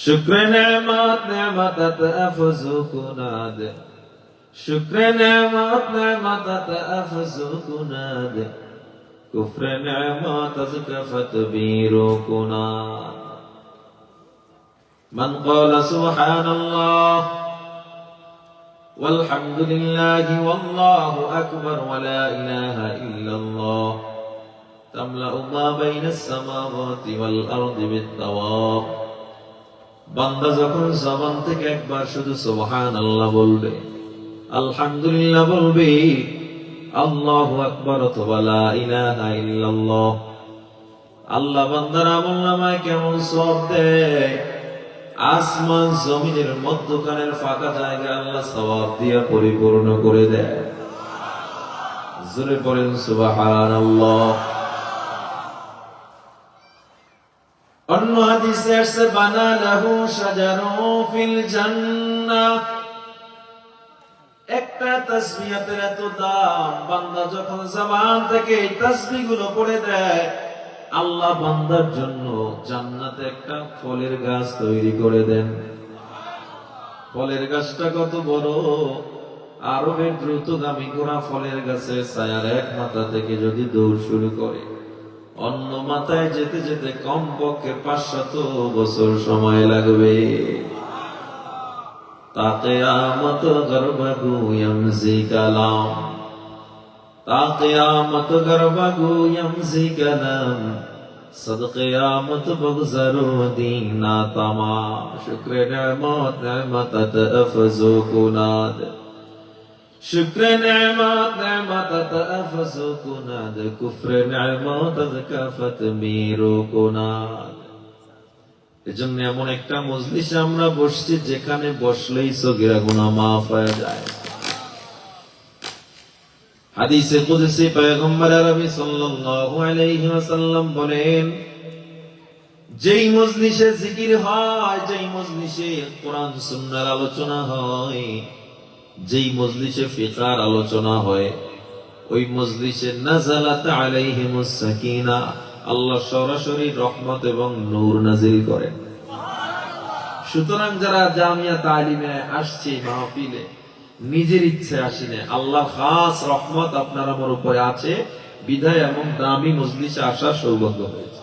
शुक्र नेमत नेमत अफजू कुनाद शुक्र नेमत नेमत अफजू कुनाद कुफ्र नेमत अज़कफ़त बीरो कुनाद मन क़ाल सुब्हानल्लाह वल्हम्दुलिल्लाहि वल्लाहु अकबर वला इलाहा इल्लल्लाह तमलअु मा बैनस समावाति वल अर्दि बित्तवाब বান্দা যখন জবান থেকে একবার শুধু সুবহানাল্লাহ বলবে, আলহামদুলিল্লাহ বলবে, আল্লাহু আকবার অথবা লা ইলাহা ইল্লাল্লাহ, আল্লাহ বান্দার আমলনামায় কেমন সওয়াব দেয়। আসমান জমিনের মধ্যখানের ফাঁকা জায়গা আল্লাহ সওয়াব দিয়ে পরিপূর্ণ করে দেয়। জোরে পড়েন সুবহানাল্লাহ। অন্য হাদিসে আসছে বানা লাহু শাজারু ফিল জান্নাহ। একটা তাসবিহাতের এত দাম, বান্দা যখন জবান থেকে এই তাসবিহগুলো পড়ে দেয়, আল্লাহ বান্দার জন্য জান্নাতে একটা ফলের গাছ তৈরি করে দেন। ফলের গাছটা কত বড়! আরবের দ্রুতগামী ঘোড়া ফলের গাছের ছায়ার এক মাথা থেকে যদি দৌড় শুরু করে, অন্য মাথায় যেতে যেতে কমপক্ষে 500 বছর সময় লাগবে। তা কিয়ামত গরবাগু ইয়ামজি কালাম, তা কিয়ামত গরবাগু ইয়ামজি কালাম, সদ কিয়ামত বগজরু দীনা তামাম। শুকরে নেমত নেমত আফজু কুনাদ शुक्र नेमत नेमत अफजू कुनाद कुफ्र नेमत अज़कफ़त मीरो कुनाद। এজন্য এমন একটা মজলিসে আমরা বসছি যেখানে বসলেই সগীরা গুনাহ মাফ হয়ে যায়। হাদিসে কুদসি পয়গম্বর আরবি সাল্লাল্লাহু আলাইহি ওয়াসাল্লাম বলেন, যেই মজলিসে জিকির হয়, যেই মজলিসে কোরআন সুন্নাহর আলোচনা হয়, যেই মজলিসে ফিকহার আলোচনা হয়, ওই মজলিসে নাযালাত আলাইহিমুস সাকিনা, আল্লাহ সরাসরি রহমত এবং নূর নাযিল করেন। সুতরাং যারা জামিয়া তালিমে আসছে মাহফিলে, নিজের ইচ্ছে আসিনে, আল্লাহ খাস রহমত আপনার আমার উপরে আছে বিধায় এমন দামি মজলিসে আসার সৌভাগ্য হয়েছে।